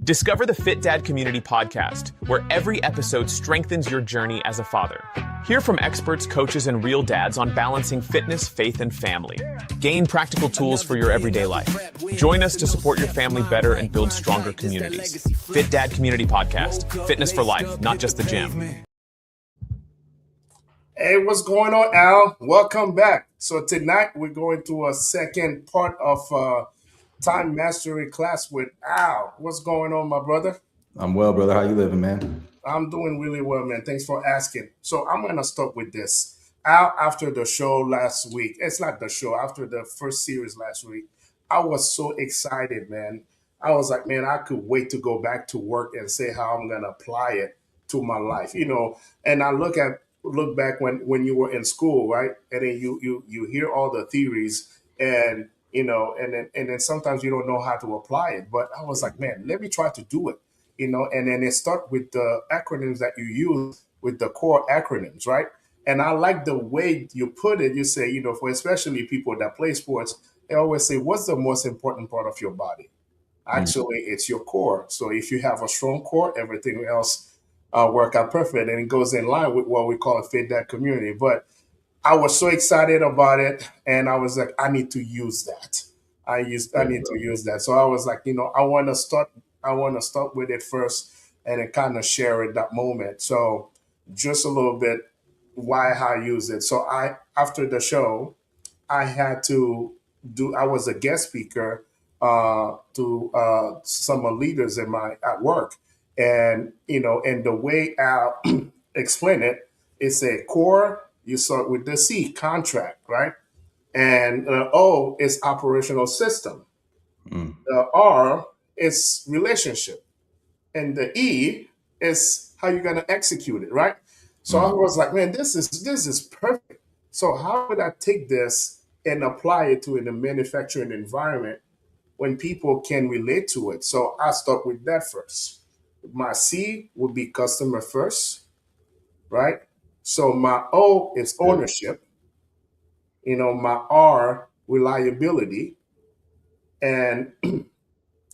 Discover the Fit Dad Community podcast, where every episode strengthens your journey as a father. Hear from experts, coaches, and real dads on balancing fitness, faith, and family. Gain practical tools for your everyday life. Join us to support your family better and build stronger communities. Fit Dad Community Podcast. Fitness for life, not just the gym. Hey, what's going on, Al? Welcome back. So tonight we're going to a second part of time mastery class with Al. What's going on, my brother? I'm well, brother. How you living, man? I'm doing really well, man. Thanks for asking. So I'm going to start with this. Al, after the show last week, it's not the show, after the first series last week, I was so excited, man. I was like, man, I could wait to go back to work and say how I'm going to apply it to my life, and I look back when you were in school, right? And then you hear all the theories and and then sometimes you don't know how to apply it. But I was like, man, let me try to do it, and then it start with the acronyms that you use with the core acronyms, right? And I like the way you put it. You say, for especially people that play sports, they always say, what's the most important part of your body? Actually, it's your core. So if you have a strong core, everything else work out perfect, and it goes in line with what we call a Fit Dad community. But I was so excited about it, and I was like, I need to use that. I need to use that. So I was like, I want to start with it first, and then kind of share it that moment. So just a little bit why I use it. So after the show, I had to I was a guest speaker to some leaders at work, and and the way Al explain it, it's a core. You start with the C, contract, right? And O is operational system. The R is relationship. And the E is how you're going to execute it, right? So I was like, man, this is perfect. So how would I take this and apply it to in a manufacturing environment when people can relate to it? So I start with that first. My C would be customer first, right? So my O is ownership, my R, reliability, and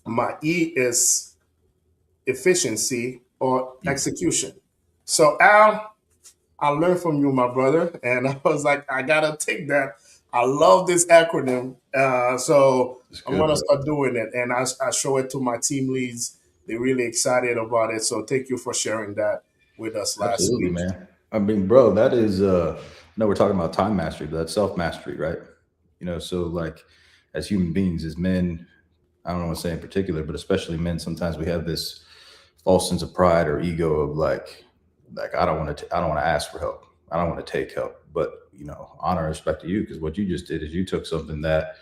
my E is efficiency or execution. So Al, I learned from you, my brother, and I was like, I gotta take that. I love this acronym, so I'm gonna start doing it, and I show it to my team leads. They're really excited about it. So thank you for sharing that with us last Absolutely, week. man. I mean, bro, that is no, we're talking about time mastery, but that's self-mastery, right? So like as human beings, as men, I don't want to say in particular, but especially men, sometimes we have this false sense of pride or ego of like I don't want to ask for help. I don't want to take help. But honor and respect to you, because what you just did is you took something that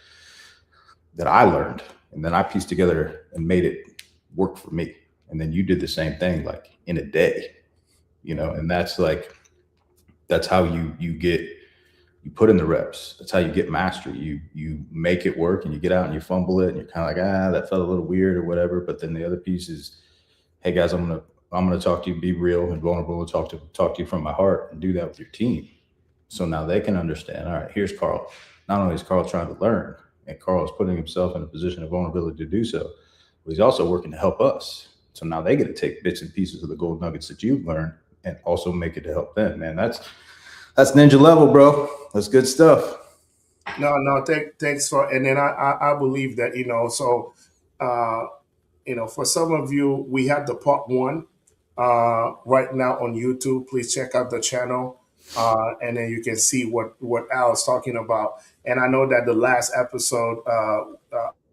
I learned and then I pieced together and made it work for me. And then you did the same thing like in a day. And that's how you put in the reps. That's how you get mastery. You make it work, and you get out and you fumble it, and you're kind of like, that felt a little weird or whatever. But then the other piece is, hey guys, I'm gonna talk to you, be real and vulnerable, and talk to you from my heart, and do that with your team. So now they can understand. All right, here's Carl. Not only is Carl trying to learn, and Carl is putting himself in a position of vulnerability to do so, but he's also working to help us. So now they get to take bits and pieces of the gold nuggets that you've learned and also make it to help them. Man, that's ninja level, bro. That's good stuff. No, thanks for, and then I believe that, so, for some of you, we have the part one right now on YouTube. Please check out the channel, and then you can see what Al is talking about. And I know that the last episode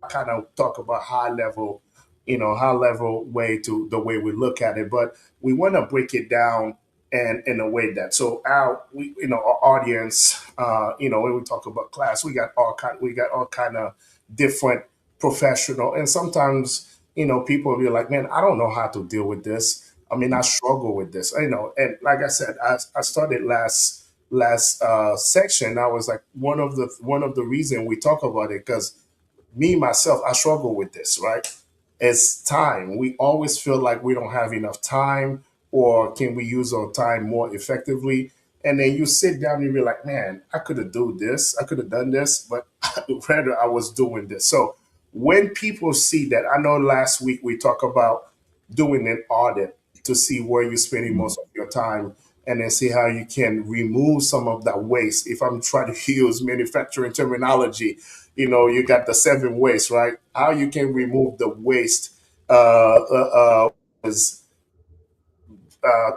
kind of talk about high level way to the way we look at it, but we want to break it down and in a way that, so our audience, when we talk about class, we got all kind of different professional, and sometimes people will be like, man, I don't know how to deal with this. I mean, I struggle with this, and like I said, I started last section. I was like, one of the reason we talk about it, because myself, I struggle with this, right? It's time. We always feel like we don't have enough time, or can we use our time more effectively? And then you sit down and you be like, man, I could have done this, but rather I was doing this. So when people see that, I know last week we talked about doing an audit to see where you're spending most of your time and then see how you can remove some of that waste. If I'm trying to use manufacturing terminology, you got the 7 waste, right? How you can remove the waste is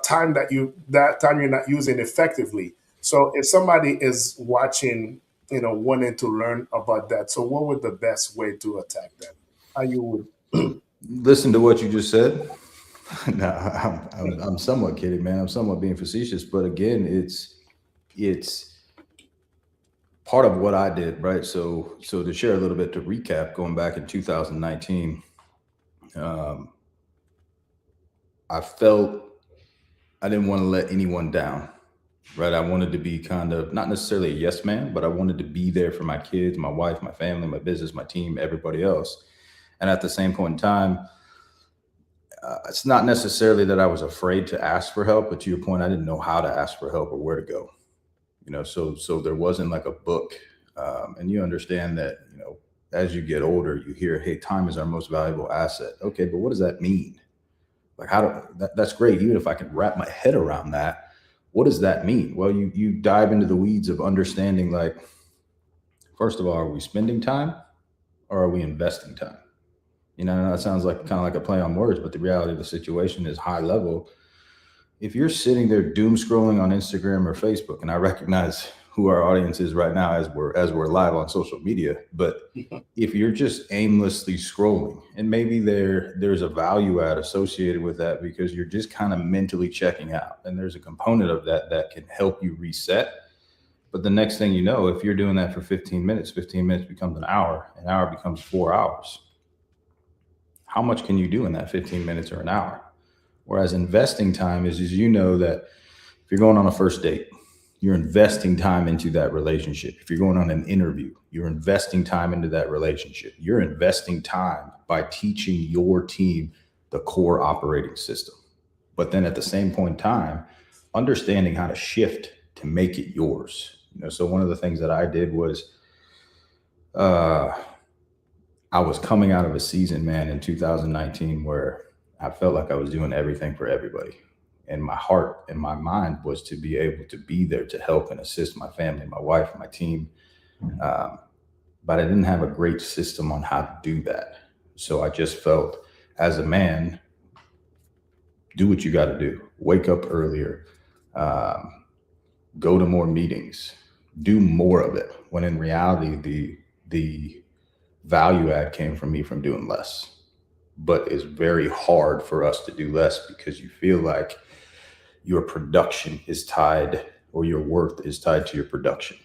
time you're not using effectively. So if somebody is watching, wanting to learn about that, so what would the best way to attack that? How you would? Listen to what you just said. No, I'm somewhat kidding, man. I'm somewhat being facetious, but again, it's part of what I did, right? So to share a little bit, to recap, going back in 2019, I felt I didn't want to let anyone down, right? I wanted to be kind of not necessarily a yes man, but I wanted to be there for my kids, my wife, my family, my business, my team, everybody else. And at the same point in time, it's not necessarily that I was afraid to ask for help, but to your point, I didn't know how to ask for help or where to go. So there wasn't like a book, and you understand that as you get older, you hear, "Hey, time is our most valuable asset." Okay, but what does that mean? Like, that's great. Even if I can wrap my head around that, what does that mean? Well, you dive into the weeds of understanding. Like, first of all, are we spending time or are we investing time? That sounds like kind of like a play on words, but the reality of the situation is high level. If you're sitting there doom scrolling on Instagram or Facebook, and I recognize who our audience is right now as we're live on social media, but if you're just aimlessly scrolling, and maybe there's a value add associated with that because you're just kind of mentally checking out, and there's a component of that can help you reset. But the next thing you know, if you're doing that for 15 minutes becomes an hour becomes 4 hours. How much can you do in that 15 minutes or an hour? Whereas investing time is that if you're going on a first date, you're investing time into that relationship. If you're going on an interview, you're investing time into that relationship. You're investing time by teaching your team the core operating system. But then at the same point in time, understanding how to shift to make it yours. So one of the things that I did was I was coming out of a season, man, in 2019 where I felt like I was doing everything for everybody. And my heart and my mind was to be able to be there to help and assist my family, my wife, my team. But I didn't have a great system on how to do that. So I just felt, as a man, do what you got to do. Wake up earlier, go to more meetings, do more of it. When in reality, the value add came from me from doing less. But it's very hard for us to do less because you feel like your production is tied, or your worth is tied to your production.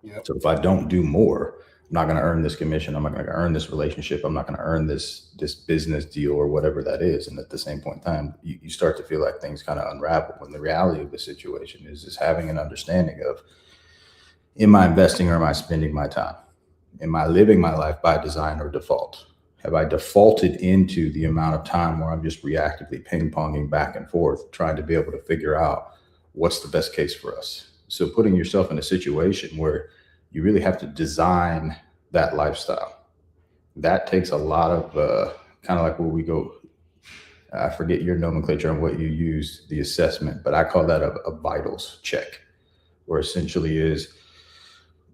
Yep. So if I don't do more, I'm not going to earn this commission. I'm not going to earn this relationship. I'm not going to earn this business deal or whatever that is. And at the same point in time, you start to feel like things kind of unravel, when the reality of the situation is having an understanding of, am I investing or am I spending my time? Am I living my life by design or default? Have I defaulted into the amount of time where I'm just reactively ping-ponging back and forth, trying to be able to figure out what's the best case for us? So putting yourself in a situation where you really have to design that lifestyle, that takes a lot of kind of like where we go. I forget your nomenclature on what you use, the assessment, but I call that a vitals check, where essentially is,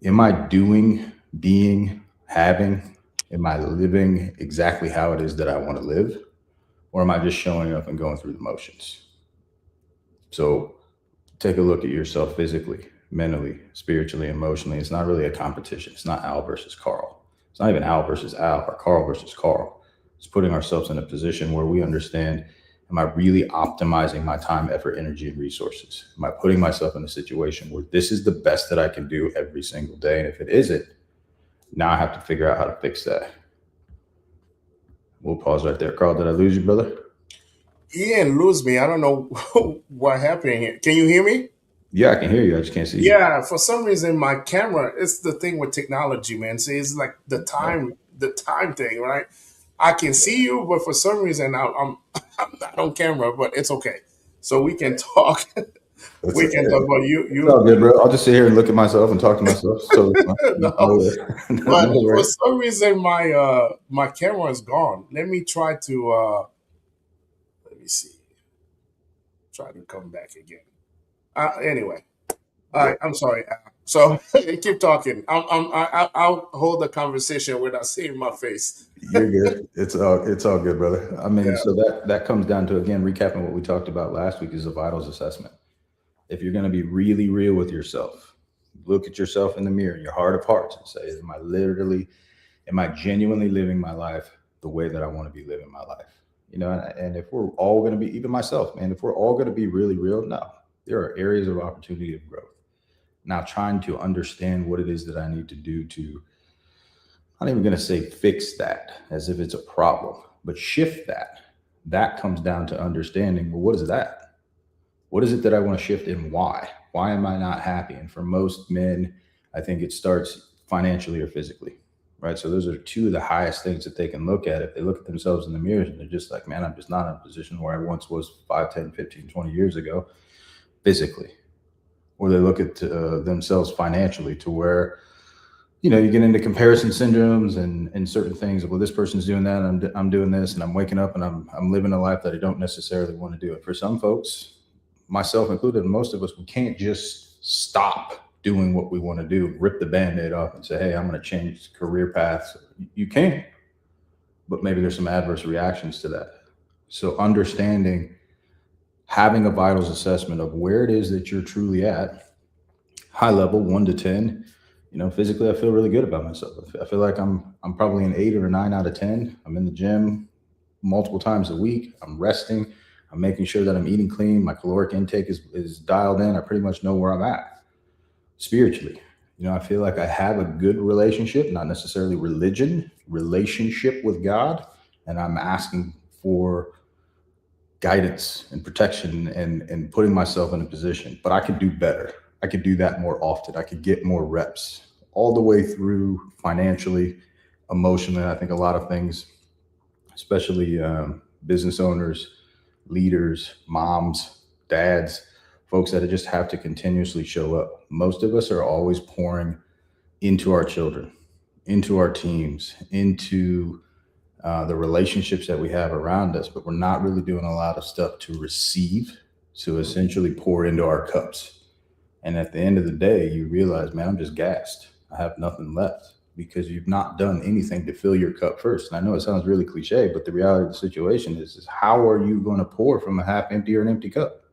am I doing, being, having, am I living exactly how it is that I want to live? Or am I just showing up and going through the motions? So take a look at yourself physically, mentally, spiritually, emotionally. It's not really a competition. It's not Al versus Carl. It's not even Al versus Al or Carl versus Carl. It's putting ourselves in a position where we understand, am I really optimizing my time, effort, energy, and resources? Am I putting myself in a situation where this is the best that I can do every single day? And if it isn't, now I have to figure out how to fix that. We'll pause right there. Carl, did I lose you, brother? You didn't lose me. I don't know what happened here. Can you hear me? Yeah, I can hear you. I just can't see you. Yeah, for some reason my camera, it's the thing with technology, man. See, it's like the time thing, right? I can see you, but for some reason I'm not on camera, but it's okay. So we can talk. We can talk about It's all good, bro. I'll just sit here and look at myself and talk to myself. So no, but for some reason my camera is gone. Let me try to let me see. Try to come back again. Anyway, all right. I'm sorry. So keep talking. I'll hold the conversation without seeing my face. You're good. It's all good, brother. I mean, Yeah. so that comes down to, again, recapping what we talked about last week, is a vitals assessment. If you're going to be really real with yourself, look at yourself in the mirror, your heart of hearts, and say, am I genuinely living my life the way that I want to be living my life? You know, and if we're all going to be, even myself, man, if we're all going to be really real, no, there are areas of opportunity of growth. Now, trying to understand what it is that I need to do to, I'm not even going to say fix that as if it's a problem, but shift that. That comes down to understanding, well, what is that? What is it that I want to shift, and why? Why am I not happy? And for most men, I think it starts financially or physically, right? So those are two of the highest things that they can look at. If they look at themselves in the mirror and they're just like, man, I'm just not in a position where I once was 5, 10, 15, 20 years ago, physically. Or they look at themselves financially, to where, you know, you get into comparison syndromes and certain things. Well, this person's doing that, and I'm doing this, and I'm waking up and I'm living a life that I don't necessarily want to do. It for some folks, myself included, most of us, we can't just stop doing what we want to do, rip the Band-Aid off and say, hey, I'm going to change career paths. You can, but maybe there's some adverse reactions to that. So understanding, having a vitals assessment of where it is that you're truly at, high level, 1 to 10. You know, physically, I feel really good about myself. I feel like I'm probably an 8 or a 9 out of 10. I'm in the gym multiple times a week. I'm resting. I'm making sure that I'm eating clean. My caloric intake is dialed in. I pretty much know where I'm at spiritually. You know, I feel like I have a good relationship, not necessarily religion, relationship with God. And I'm asking for guidance and protection and putting myself in a position. But I could do better. I could do that more often. I could get more reps all the way through financially, emotionally. I think a lot of things, especially business owners, leaders, moms, dads, folks that just have to continuously show up. Most of us are always pouring into our children, into our teams, into the relationships that we have around us, but we're not really doing a lot of stuff to receive, to essentially pour into our cups. And at the end of the day, you realize, man, I'm just gassed. I have nothing left, because you've not done anything to fill your cup first. And I know it sounds really cliche, but the reality of the situation is how are you going to pour from a half empty or an empty cup?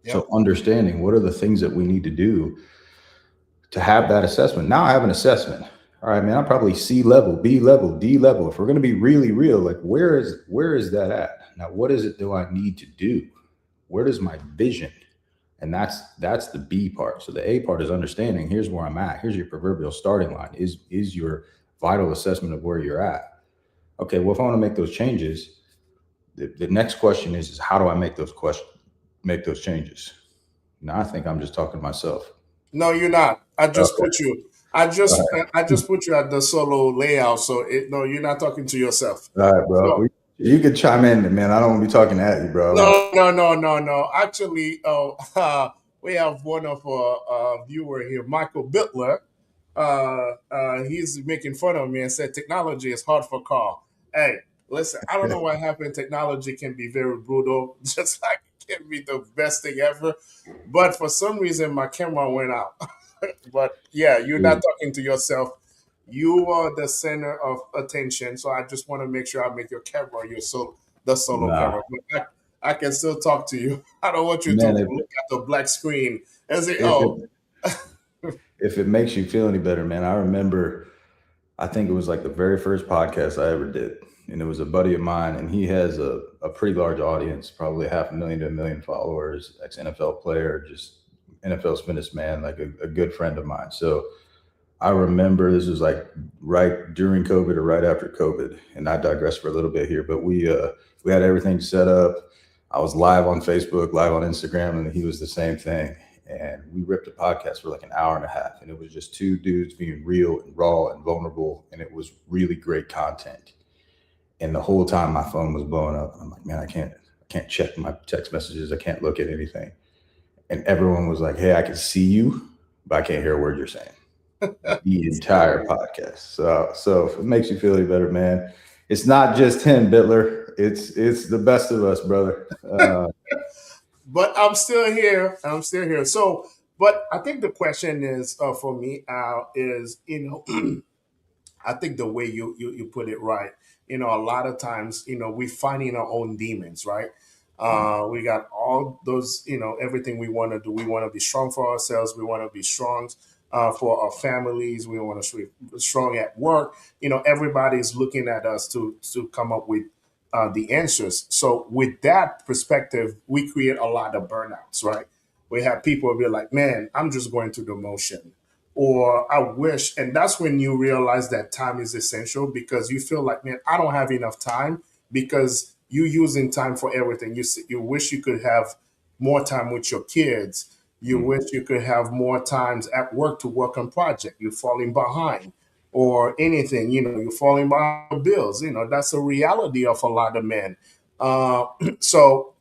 Yep. So understanding what are the things that we need to do to have that assessment. Now I have an assessment. All right, man, I'm probably C level, B level, D level. If we're going to be really real, like where is that at? Now, what is it do I need to do? Where does my vision? And that's the B part. So the A part is understanding, here's where I'm at. Here's your proverbial starting line, is your vital assessment of where you're at. Okay, well, if I want to make those changes, the next question is how do I make those changes? Now, I think I'm just talking to myself. No, you're not. I just put you at the solo layout. So no, you're not talking to yourself. All right, bro. So, you could chime in, man. I don't want to be talking at you, bro. No. Actually, we have one of our viewer here, Michael Bittler. He's making fun of me and said technology is hard for Carl. Hey, listen, I don't know what happened. Technology can be very brutal, just like it can be the best thing ever. But for some reason, my camera went out. But yeah, you're not talking to yourself. You are the center of attention. So I just want to make sure I make your camera the solo camera. But I can still talk to you. I don't want you to look at the black screen and say, If it makes you feel any better, man, I remember, I think it was like the very first podcast I ever did. And it was a buddy of mine, and he has a pretty large audience, probably 500,000 to 1 million followers, ex-NFL player, just NFL's fittest man, like a good friend of mine. So I remember this was like right during COVID or right after COVID, and I digress for a little bit here, but we had everything set up. I was live on Facebook, live on Instagram, and he was the same thing. And we ripped a podcast for like an hour and a half, and it was just two dudes being real and raw and vulnerable, and it was really great content. And the whole time my phone was blowing up. I'm like, man, I can't check my text messages. I can't look at anything. and everyone was like, "Hey, I can see you, but I can't hear a word you're saying." The entire podcast. So if it makes you feel any better, man, it's not just him, Bitler. It's the best of us, brother. But I'm still here. I'm still here. So, but I think the question is for me, Al, is I think the way you put it right. A lot of times, we finding our own demons, right? We got all those, everything we want to do. We want to be strong for ourselves. We want to be strong for our families. We want to be strong at work. Everybody's looking at us to come up with the answers. So with that perspective, we create a lot of burnouts, right? We have people be like, "Man, I'm just going through the motion." Or I wish, and that's when you realize that time is essential because you feel like, man, I don't have enough time because you using time for everything. You wish you could have more time with your kids. You Mm. wish you could have more times at work to work on project. You're falling behind or anything, you're falling behind the bills. That's a reality of a lot of men. So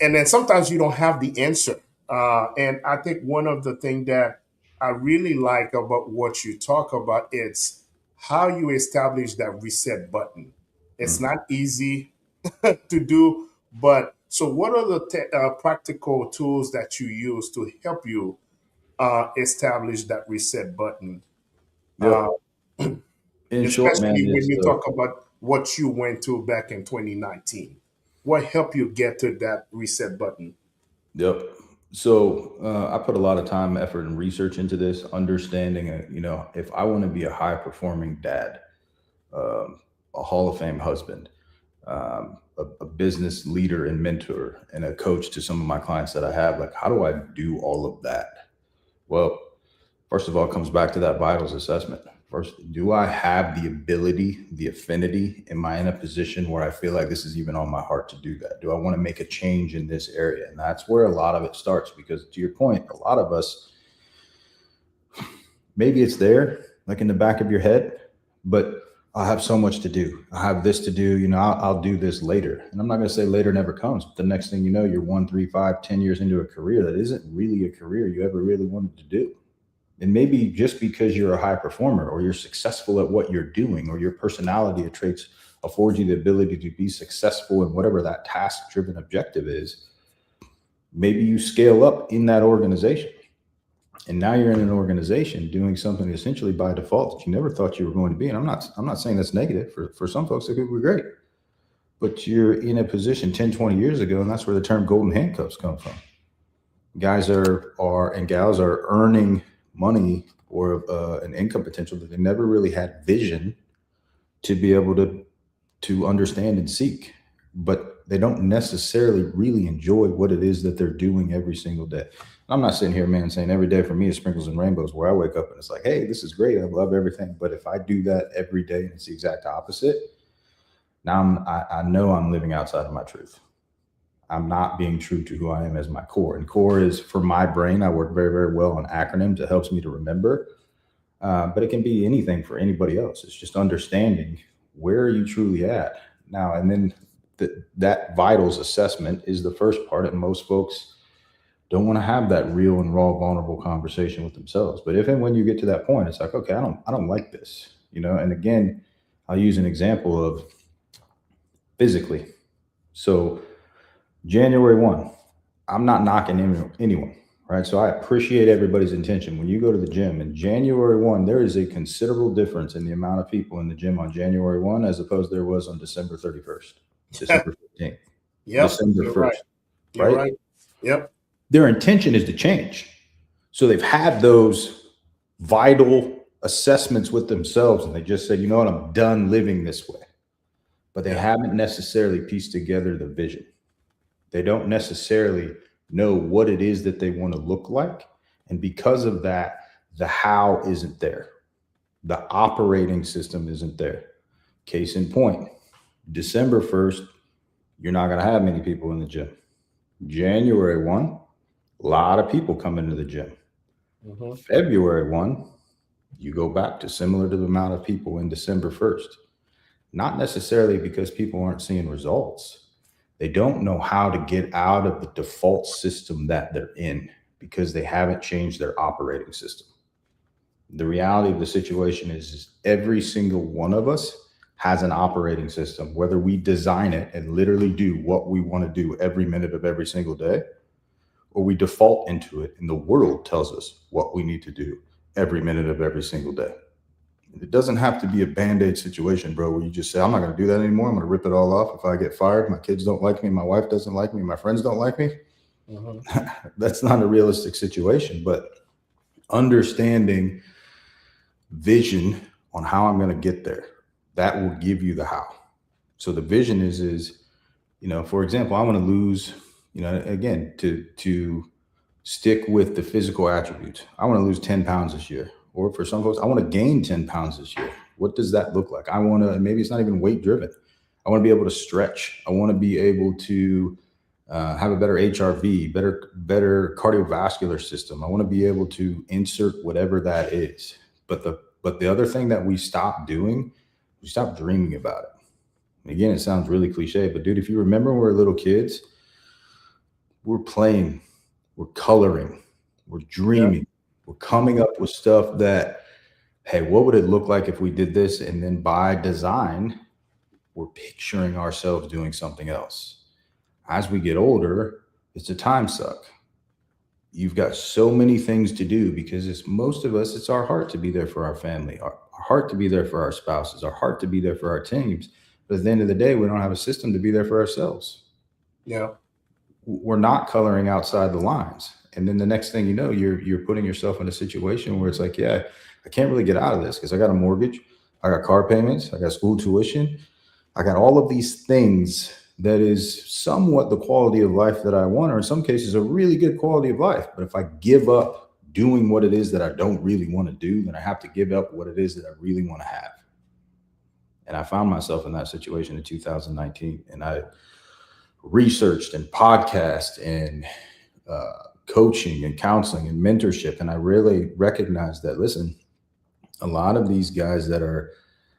and then sometimes you don't have the answer. And I think one of the things that I really like about what you talk about it's how you establish that reset button. It's Mm. not easy to do, but so what are the practical tools that you use to help you establish that reset button? Uh, Yep. In short, man, Especially when is you talk about what you went through back in 2019. What helped you get to that reset button? yep. So I put a lot of time, effort, and research into this, understanding, if I want to be a high performing dad, a Hall of Fame husband, a business leader and mentor, and a coach to some of my clients that I have, like, how do I do all of that? Well, first of all, it comes back to that vitals assessment. First, do I have the ability, the affinity? Am I in a position where I feel like this is even on my heart to do that? Do I want to make a change in this area? And that's where a lot of it starts because, to your point, a lot of us, maybe it's there, like in the back of your head, but I have so much to do. I have this to do. I'll do this later. And I'm not going to say later never comes. But the next thing you know, you're 1, 3, 5, 10 years into a career that isn't really a career you ever really wanted to do. And maybe just because you're a high performer or you're successful at what you're doing or your personality or traits affords you the ability to be successful in whatever that task driven objective is, maybe you scale up in that organization. And now you're in an organization doing something essentially by default that you never thought you were going to be. And I'm not saying that's negative. For some folks, it could be great. But you're in a position 10, 20 years ago, and that's where the term golden handcuffs come from. Guys are and gals are earning money or an income potential that they never really had vision to be able to understand and seek, but they don't necessarily really enjoy what it is that they're doing every single day. I'm not sitting here, man, saying every day for me is sprinkles and rainbows where I wake up and it's like, hey, this is great. I love everything. But if I do that every day and it's the exact opposite, now I know I'm living outside of my truth. I'm not being true to who I am as my core. And core is, for my brain, I work very, very well on acronyms. It helps me to remember. But it can be anything for anybody else. It's just understanding where are you truly at now. And then that vitals assessment is the first part. And most folks don't want to have that real and raw, vulnerable conversation with themselves. But if and when you get to that point, it's like, okay, I don't like this, And again, I'll use an example of physically. So January 1, I'm not knocking anyone, right? So I appreciate everybody's intention. When you go to the gym in January 1, there is a considerable difference in the amount of people in the gym on January 1 as opposed to there was on December 31st, December 15th, Yep, December you're 1st, right. You're right. Yep. Their intention is to change. So they've had those vital assessments with themselves and they just said, you know what, I'm done living this way. But they haven't necessarily pieced together the vision. They don't necessarily know what it is that they want to look like. And because of that, the how isn't there. The operating system isn't there. Case in point, December 1st, you're not going to have many people in the gym. January 1, a lot of people come into the gym. Mm-hmm. February 1, you go back to similar to the amount of people in December 1st. Not necessarily because people aren't seeing results. They don't know how to get out of the default system that they're in because they haven't changed their operating system. The reality of the situation is every single one of us has an operating system, whether we design it and literally do what we want to do every minute of every single day, or we default into it and the world tells us what we need to do every minute of every single day. It doesn't have to be a Band-Aid situation, bro, where you just say, I'm not going to do that anymore. I'm going to rip it all off. If I get fired, my kids don't like me, my wife doesn't like me, my friends don't like me. That's not a realistic situation, but understanding vision on how I'm going to get there, that will give you the how. So the vision is, for example, I want to lose, again, to stick with the physical attributes. I want to lose 10 pounds this year. Or for some folks, I want to gain 10 pounds this year. What does that look like? I want to, maybe it's not even weight driven. I want to be able to stretch. I want to be able to have a better HRV, better cardiovascular system. I want to be able to insert whatever that is. But the other thing that we stop doing, we stop dreaming about it. And again, it sounds really cliche, but dude, if you remember when we were little kids, we're playing, we're coloring, we're dreaming, we're coming up with stuff that, hey, what would it look like if we did this? And then by design, we're picturing ourselves doing something else. As we get older, it's a time suck. You've got so many things to do because most of us, it's our heart to be there for our family, our heart to be there for our spouses, our heart to be there for our teams. But at the end of the day, we don't have a system to be there for ourselves. Yeah. We're not coloring outside the lines. And then the next thing you know, you're putting yourself in a situation where it's like, yeah, I can't really get out of this because I got a mortgage, I got car payments, I got school tuition, I got all of these things that is somewhat the quality of life that I want, or in some cases a really good quality of life. But if I give up doing what it is that I don't really want to do, then I have to give up what it is that I really want to have. And I found myself in that situation in 2019, and I researched and podcast and coaching and counseling and mentorship. And I really recognized that, listen, a lot of these guys that are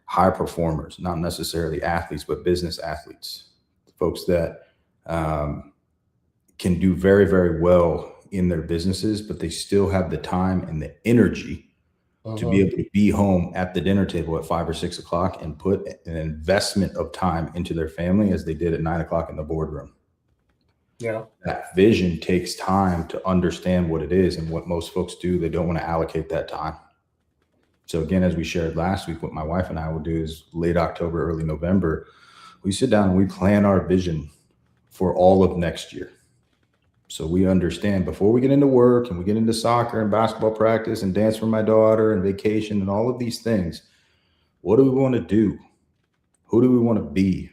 high performers, not necessarily athletes, but business athletes, folks that can do very, very well in their businesses, but they still have the time and the energy to be able to be home at the dinner table at 5 or 6 o'clock and put an investment of time into their family as they did at 9 o'clock in the boardroom. Yeah. That vision takes time to understand what it is, and what most folks do, they don't want to allocate that time. So again, as we shared last week, what my wife and I will do is late October, early November, we sit down and we plan our vision for all of next year. So we understand before we get into work and we get into soccer and basketball practice and dance for my daughter and vacation and all of these things, what do we want to do? Who do we want to be?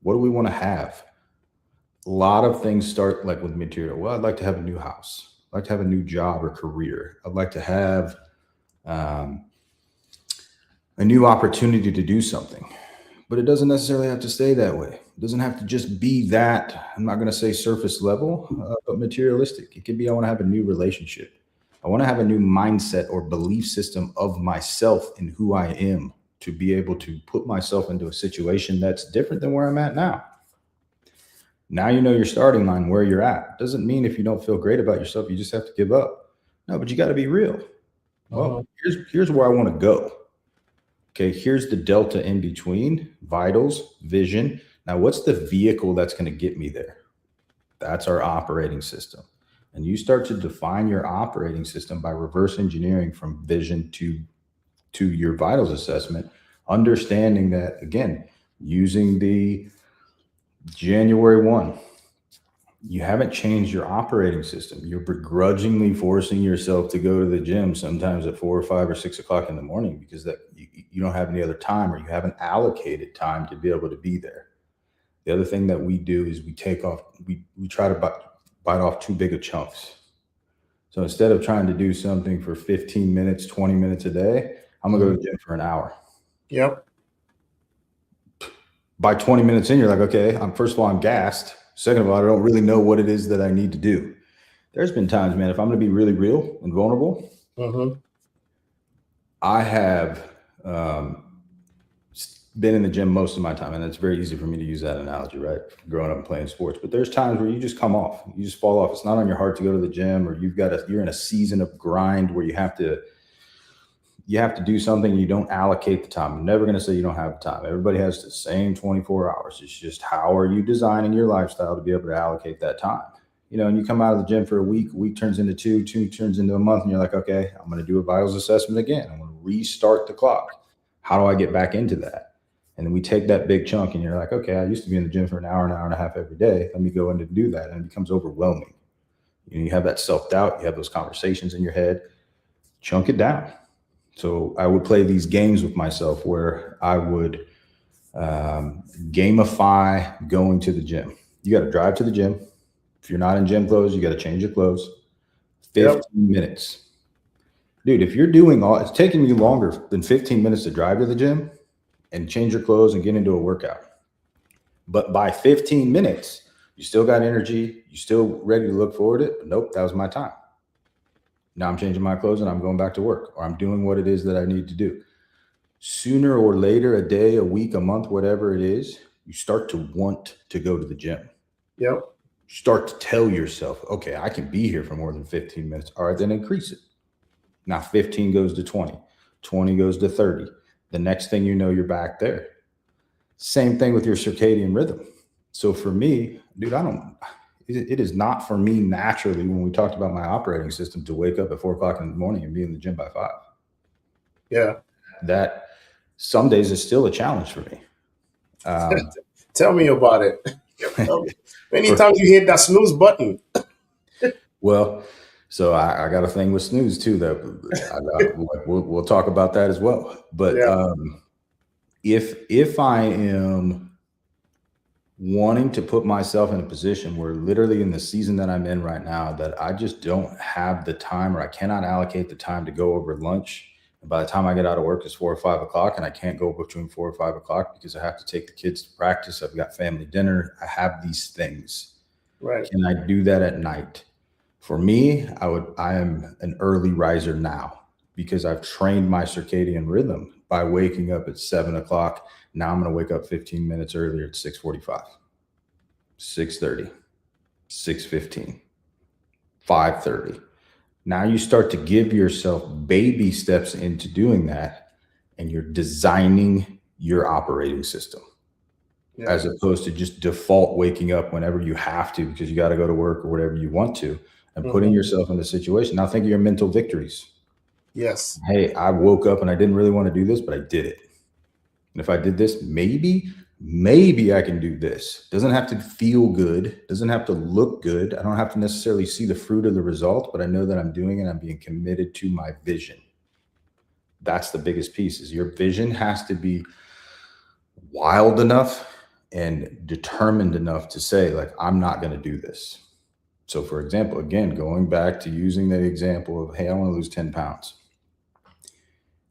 What do we want to have? A lot of things start like with material. Well, I'd like to have a new house. I'd like to have a new job or career. I'd like to have a new opportunity to do something. But it doesn't necessarily have to stay that way. It doesn't have to just be that, I'm not going to say surface level, but materialistic. It could be, I want to have a new relationship. I want to have a new mindset or belief system of myself and who I am to be able to put myself into a situation that's different than where I'm at now. Now you know your starting line, where you're at. Doesn't mean if you don't feel great about yourself, you just have to give up. No, but you got to be real. Well, here's where I want to go. Okay, here's the delta in between, vitals, vision. Now, what's the vehicle that's going to get me there? That's our operating system. And you start to define your operating system by reverse engineering from vision to your vitals assessment, understanding that, again, using the January 1, you haven't changed your operating system. You're begrudgingly forcing yourself to go to the gym sometimes at 4 or 5 or 6 o'clock in the morning because that you don't have any other time, or you haven't allocated time to be able to be there. The other thing that we do is we try to bite off too big of chunks. So instead of trying to do something for 15 minutes, 20 minutes a day, I'm going to go to the gym for an hour. Yep. By 20 minutes in, you're like, okay, first of all, I'm gassed. Second of all, I don't really know what it is that I need to do. There's been times, man, if I'm going to be really real and vulnerable, I have been in the gym most of my time, and it's very easy for me to use that analogy, right? Growing up and playing sports, but there's times where you just come off, you just fall off. It's not on your heart to go to the gym, or you're in a season of grind where you have to do something. You don't allocate the time. I'm never going to say you don't have time. Everybody has the same 24 hours. It's just how are you designing your lifestyle to be able to allocate that time? And you come out of the gym for a week turns into two turns into a month, and you're like, okay, I'm going to do a vitals assessment again. I'm going to restart the clock. How do I get back into that? And then we take that big chunk, and you're like, okay, I used to be in the gym for an hour and a half every day. Let me go in and do that. And it becomes overwhelming. You have that self-doubt. You have those conversations in your head. Chunk it down. So I would play these games with myself where I would gamify going to the gym. You got to drive to the gym. If you're not in gym clothes, you got to change your clothes. 15 minutes. Dude, if you're doing it's taking you longer than 15 minutes to drive to the gym and change your clothes and get into a workout. But by 15 minutes, you still got energy. You still ready to look forward to it. But nope, that was my time. Now I'm changing my clothes and I'm going back to work, or I'm doing what it is that I need to do. Sooner or later, a day, a week, a month, whatever it is, you start to want to go to the gym. Yep. Start to tell yourself, okay, I can be here for more than 15 minutes. All right, then increase it. Now 15 goes to 20, 20 goes to 30. The next thing you know, you're back there. Same thing with your circadian rhythm. So for me, dude, it is not for me naturally, when we talked about my operating system, to wake up at 4 o'clock in the morning and be in the gym by 5. Yeah. That some days is still a challenge for me. Tell me about it. Many times you hit that snooze button. Well, so I got a thing with snooze too, that we'll talk about that as well. But if I am wanting to put myself in a position where literally in the season that I'm in right now, that I just don't have the time, or I cannot allocate the time to go over lunch. And by the time I get out of work, it's 4 or 5 o'clock, and I can't go between 4 or 5 o'clock because I have to take the kids to practice. I've got family dinner. I have these things. Right. Can I do that at night? For me, I am an early riser now because I've trained my circadian rhythm by waking up at 7 o'clock. Now I'm going to wake up 15 minutes earlier at 6:45, 6:30, 6:15, 5:30. Now you start to give yourself baby steps into doing that, and you're designing your operating system. Yeah. As opposed to just default waking up whenever you have to because you got to go to work or whatever you want to, and putting yourself in the situation. Now think of your mental victories. Yes. Hey, I woke up and I didn't really want to do this, but I did it. And if I did this, maybe I can do this. Doesn't have to feel good. Doesn't have to look good. I don't have to necessarily see the fruit of the result, but I know that I'm doing it. I'm being committed to my vision. That's the biggest piece, is your vision has to be wild enough and determined enough to say, like, I'm not going to do this. So for example, again, going back to using the example of, hey, I want to lose 10 pounds.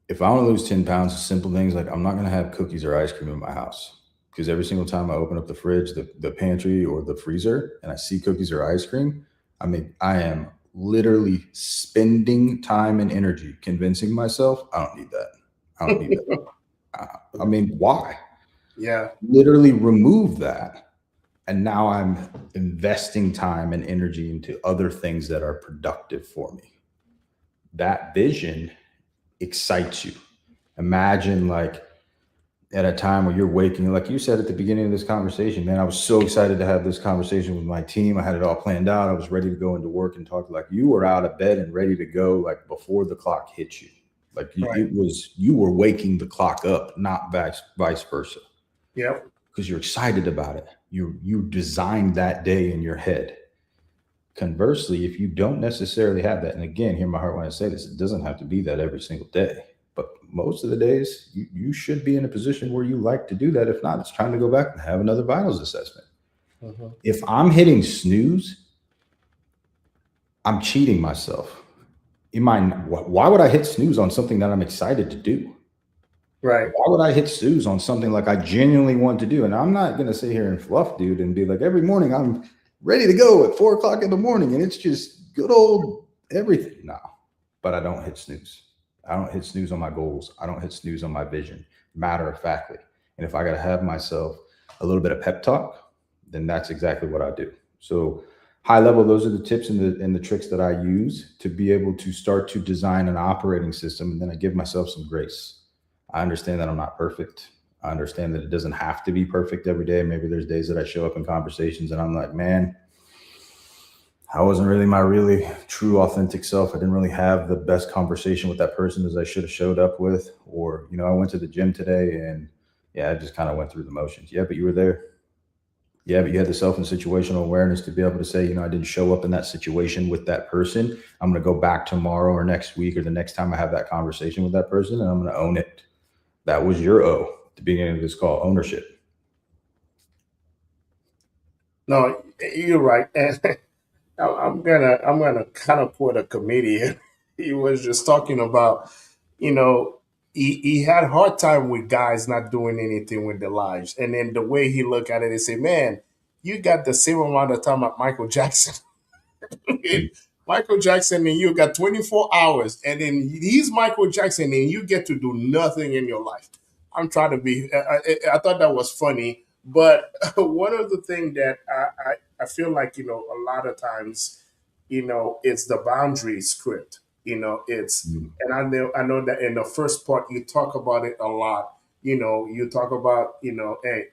If I want to lose 10 pounds, simple things like I'm not going to have cookies or ice cream in my house, because every single time I open up the fridge, the pantry or the freezer, and I see cookies or ice cream, I am literally spending time and energy convincing myself I don't need that. I don't need that. Why? Yeah. Literally remove that. And now I'm investing time and energy into other things that are productive for me. That vision excites you. Imagine, like, at a time where you're waking, like you said at the beginning of this conversation, man, I was so excited to have this conversation with my team. I had it all planned out. I was ready to go into work and talk. Like, you were out of bed and ready to go, like, before the clock hit you. Like, right. You were waking the clock up, not vice versa. Yeah. Because you're excited about it. You designed that day in your head. Conversely, if you don't necessarily have that, and again, hear my heart when I say this, it doesn't have to be that every single day. But most of the days, you should be in a position where you like to do that. If not, it's time to go back and have another vitals assessment. Mm-hmm. If I'm hitting snooze, I'm cheating myself. Why would I hit snooze on something that I'm excited to do? Right. Why would I hit snooze on something like I genuinely want to do? And I'm not going to sit here and fluff, dude, and be like, every morning I'm ready to go at 4 o'clock in the morning and it's just good old everything. No, but I don't hit snooze. I don't hit snooze on my goals. I don't hit snooze on my vision, matter of factly. And if I got to have myself a little bit of pep talk, then that's exactly what I do. So high level, those are the tips and the tricks that I use to be able to start to design an operating system. And then I give myself some grace. I understand that I'm not perfect. I understand that it doesn't have to be perfect every day. Maybe there's days that I show up in conversations and I'm like, man, I wasn't really my really true authentic self. I didn't really have the best conversation with that person as I should have showed up with. Or, I went to the gym today and I just kind of went through the motions. Yeah, but you were there. Yeah, but you had the self and situational awareness to be able to say, I didn't show up in that situation with that person. I'm going to go back tomorrow or next week or the next time I have that conversation with that person, and I'm going to own it. That was your O at the beginning of this call, ownership. No, you're right. And I'm gonna kind of quote a comedian. He was just talking about, he had a hard time with guys not doing anything with their lives. And then the way he looked at it, he said, man, you got the same amount of time at Michael Jackson. Michael Jackson, and you got 24 hours, and then he's Michael Jackson, and you get to do nothing in your life. I'm trying to be, I thought that was funny. But one of the things that I feel like, a lot of times, it's the boundary script. And I know that in the first part, you talk about it a lot. You talk about, hey,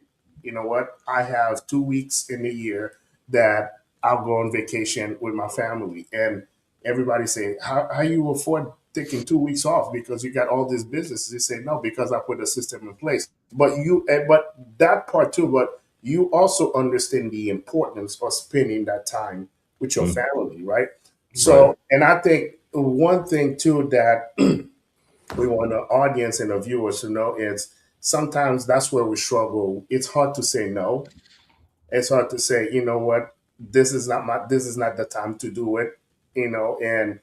you know what? I have 2 weeks in the year that I'll go on vacation with my family. And everybody say, how you afford taking 2 weeks off because you got all this business? They say, no, because I put a system in place. But that part too, but you also understand the importance of spending that time with your family, right? So, Right. and I think one thing too that we want the audience and the viewers to know is sometimes that's where we struggle. It's hard to say no. It's hard to say, you know what, this is not the time to do it, and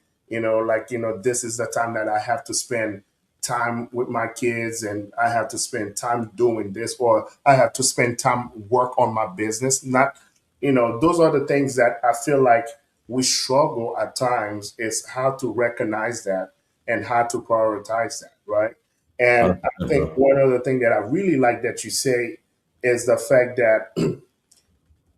this is the time that I have to spend time with my kids, and I have to spend time doing this, or I have to spend time work on my business. Not, those are the things that I feel like we struggle at times, is how to recognize that and how to prioritize that, right? And I 100%, think bro. one other thing that I really like that you say is the fact that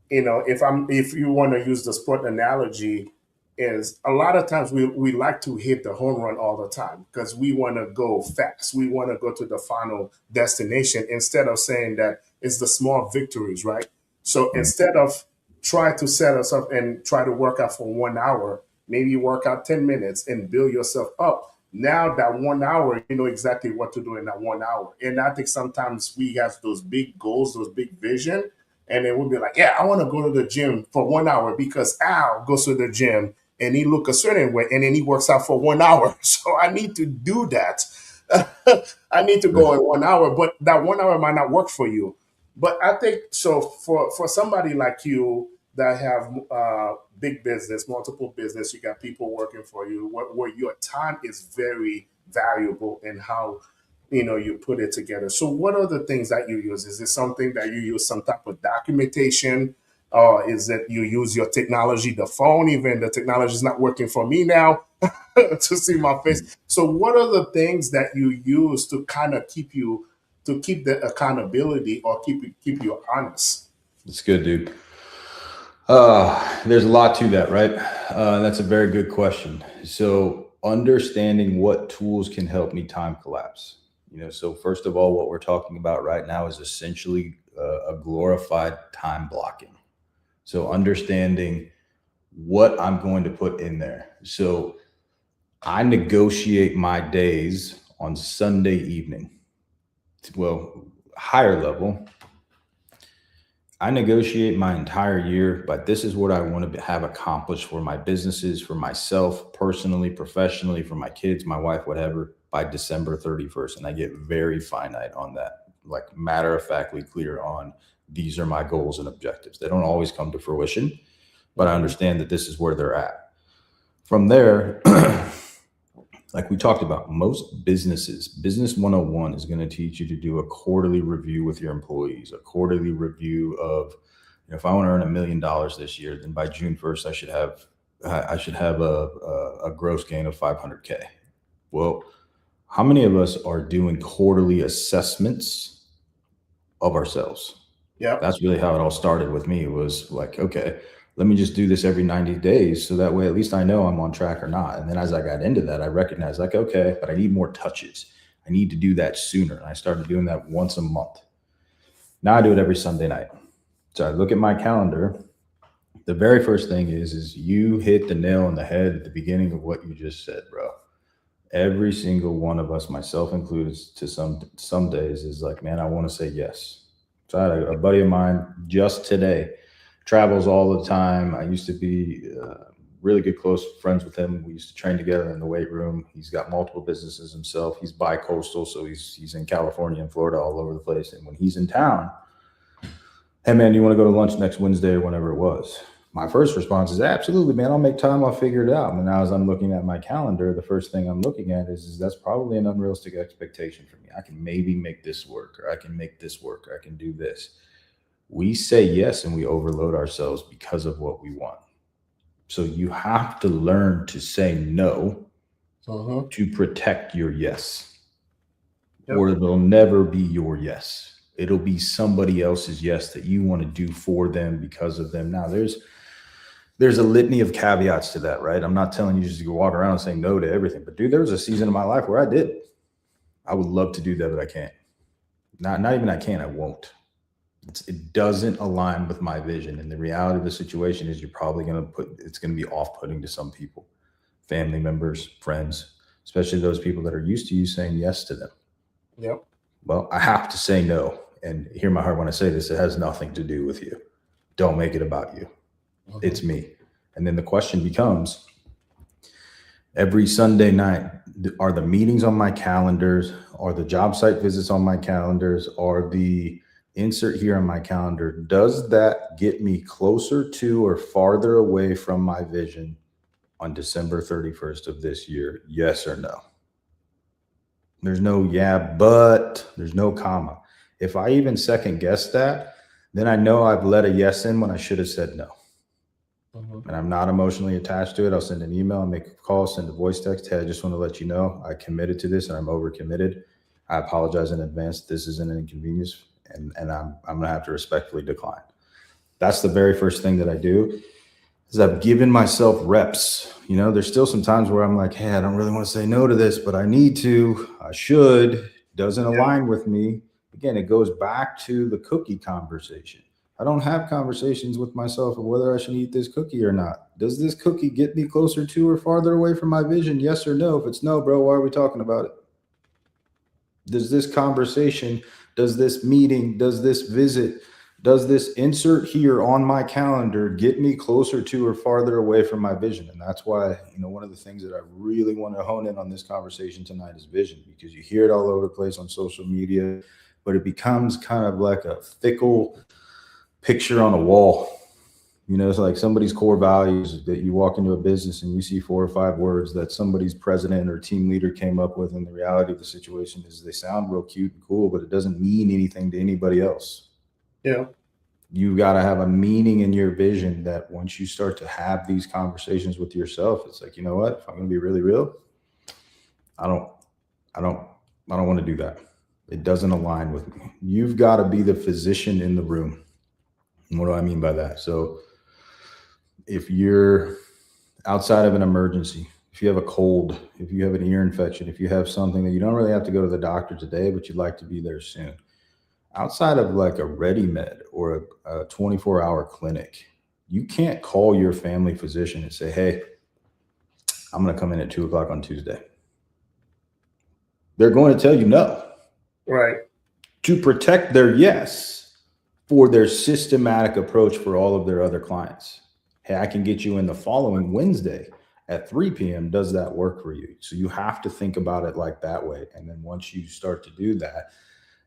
if you want to use the sport analogy, is a lot of times we like to hit the home run all the time because we want to go fast. We want to go to the final destination instead of saying that it's the small victories, right? So Mm. instead of try to set us up and try to work out for 1 hour, maybe you work out 10 minutes and build yourself up. Now that 1 hour, you know exactly what to do in that 1 hour. And I think sometimes we have those big goals, those big vision, and then we'll be like, yeah, I want to go to the gym for 1 hour because Al goes to the gym and he look a certain way and then he works out for 1 hour. So I need to do that. I need to go in 1 hour, but that 1 hour might not work for you. But I think so for somebody like you that have big business, multiple business, you got people working for you, where your time is very valuable in how you put it together. So what are the things that you use? Is it something that you use some type of documentation? Or is it you use your technology, the phone, even the technology is not working for me now to see my face. So what are the things that you use to kind of keep the accountability or keep you honest? It's good, dude. There's a lot to that, right? That's a very good question. So understanding what tools can help me time collapse. So first of all, what we're talking about right now is essentially a glorified time blocking. So understanding what I'm going to put in there. So I negotiate my days on Sunday evening. Well, higher level, I negotiate my entire year, but this is what I want to have accomplished for my businesses, for myself, personally, professionally, for my kids, my wife, whatever, by December 31st. And I get very finite on that, like matter of factly clear on these are my goals and objectives. They don't always come to fruition, but I understand that this is where they're at. From there, like we talked about, most businesses, Business 101 is going to teach you to do a quarterly review with your employees, a quarterly review of, if I want to earn $1 million this year, then by June 1st, I should have a gross gain of 500K. Well, how many of us are doing quarterly assessments of ourselves. Yeah. That's really how it all started with me. It was like, okay, let me just do this every 90 days. So that way, at least I know I'm on track or not. And then as I got into that, I recognized like, okay, but I need more touches. I need to do that sooner. And I started doing that once a month. Now I do it every Sunday night. So I look at my calendar. The very first thing is you hit the nail on the head at the beginning of what you just said, bro. Every single one of us, myself included, to some days is like, man, I want to say yes. So I had a buddy of mine just today, travels all the time. I used to be really good close friends with him. We used to train together in the weight room. He's got multiple businesses himself. He's bi-coastal, so he's in California and Florida, all over the place. And when he's in town, hey man, you want to go to lunch next Wednesday or whenever it was? My first response is absolutely, man. I'll make time. I'll figure it out. And now as I'm looking at my calendar, the first thing I'm looking at is that's probably an unrealistic expectation for me. I can maybe make this work, or I can make this work, or I can do this. We say yes and we overload ourselves because of what we want. So you have to learn to say no to protect your yes. Yep. Or it'll never be your yes. It'll be somebody else's yes that you want to do for them because of them. Now there's a litany of caveats to that, right? I'm not telling you just to go walk around and say no to everything, but dude, there was a season of my life where I did. I would love to do that, but I can't. Not even I can't, I won't. It doesn't align with my vision. And the reality of the situation is you're probably it's going to be off-putting to some people, family members, friends, especially those people that are used to you saying yes to them. Yep. Well, I have to say no. And hear my heart when I say this, it has nothing to do with you. Don't make it about you. It's me. And then the question becomes, every Sunday night, are the meetings on my calendars, are the job site visits on my calendars, are the insert here on my calendar, does that get me closer to or farther away from my vision on December 31st of this year? Yes or no? There's no yeah, but there's no comma. If I even second guess that, then I know I've let a yes in when I should have said no. And I'm not emotionally attached to it. I'll send an email, I'll make a call, send a voice text. Hey, I just want to let you know I committed to this and I'm overcommitted. I apologize in advance. This is an inconvenience and I'm going to have to respectfully decline. That's the very first thing that I do is I've given myself reps. You know, there's still some times where I'm like, hey, I don't really want to say no to this, but I need to, I should, doesn't align with me. Again, it goes back to the cookie conversation. I don't have conversations with myself of whether I should eat this cookie or not. Does this cookie get me closer to or farther away from my vision? Yes or no? If it's no, bro, why are we talking about it? Does this conversation, does this meeting, does this visit, does this insert here on my calendar get me closer to or farther away from my vision? And that's why, you know, one of the things that I really want to hone in on this conversation tonight is vision, because you hear it all over the place on social media, but it becomes kind of like a fickle picture on a wall. You know, it's like somebody's core values that you walk into a business and you see 4 or 5 words that somebody's president or team leader came up with. And the reality of the situation is they sound real cute and cool, but it doesn't mean anything to anybody else. Yeah. You got to have a meaning in your vision that once you start to have these conversations with yourself, it's like, you know what, if I'm going to be really real, I don't want to do that. It doesn't align with me. You've got to be the physician in the room. And what do I mean by that? So if you're outside of an emergency, if you have a cold, if you have an ear infection, if you have something that you don't really have to go to the doctor today, but you'd like to be there soon, outside of like a ReadyMed or a 24-hour clinic, you can't call your family physician and say, hey, I'm going to come in at 2:00 on Tuesday. They're going to tell you no. Right. To protect their yes for their systematic approach for all of their other clients. Hey, I can get you in the following Wednesday at 3 p.m. Does that work for you? So you have to think about it like that way. And then once you start to do that,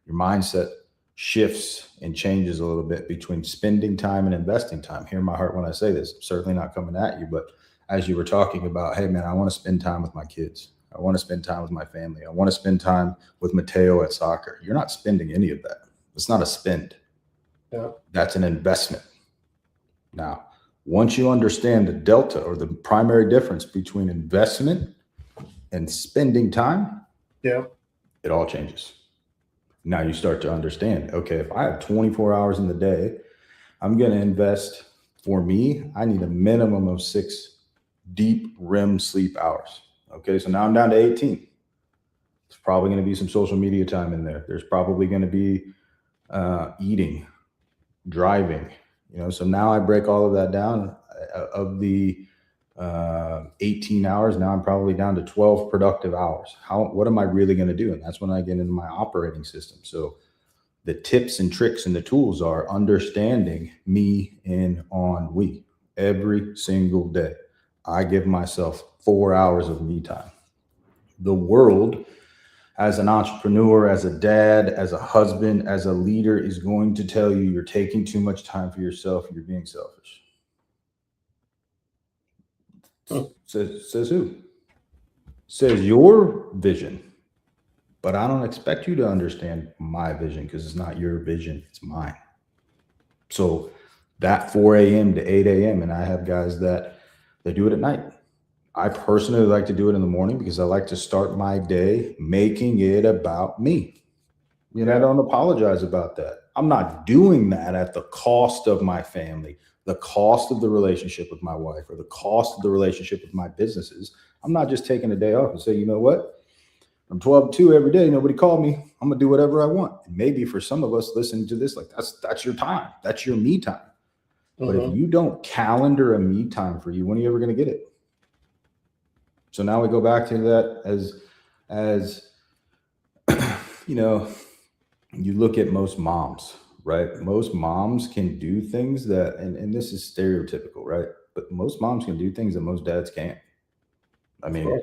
your mindset shifts and changes a little bit between spending time and investing time. Hear my heart when I say this. I'm certainly not coming at you, but as you were talking about, hey man, I want to spend time with my kids. I want to spend time with my family. I want to spend time with Mateo at soccer. You're not spending any of that. It's not a spend. Yeah. That's an investment. Now, once you understand the delta or the primary difference between investment and spending time, yeah, it all changes. Now you start to understand, okay, if I have 24 hours in the day, I'm going to invest, for me, I need a minimum of 6 deep REM sleep hours. Okay, so now I'm down to 18. There's probably going to be some social media time in there. There's probably going to be eating, driving, so now I break all of that down. Of the 18 hours, now I'm probably down to 12 productive hours. What am I really going to do? And that's when I get into my operating system. So the tips and tricks and the tools are understanding me and ennui. Every single day, I give myself 4 hours of me time. The world, as an entrepreneur, as a dad, as a husband, as a leader, is going to tell you you're taking too much time for yourself. You're being selfish. Says who? Says your vision. But I don't expect you to understand my vision because it's not your vision, it's mine. So that 4 a.m. to 8 a.m., and I have guys that they do it at night. I personally like to do it in the morning because I like to start my day making it about me. I don't apologize about that. I'm not doing that at the cost of my family, the cost of the relationship with my wife, or the cost of the relationship with my businesses. I'm not just taking a day off and say, you know what? From 12 to 2 every day, nobody called me. I'm going to do whatever I want. And maybe for some of us listening to this, like that's your time. That's your me time. Mm-hmm. But if you don't calendar a me time for you, when are you ever going to get it? So now we go back to that as you look at most moms, right? Most moms can do things that, and this is stereotypical, right? But most moms can do things that most dads can't. I mean,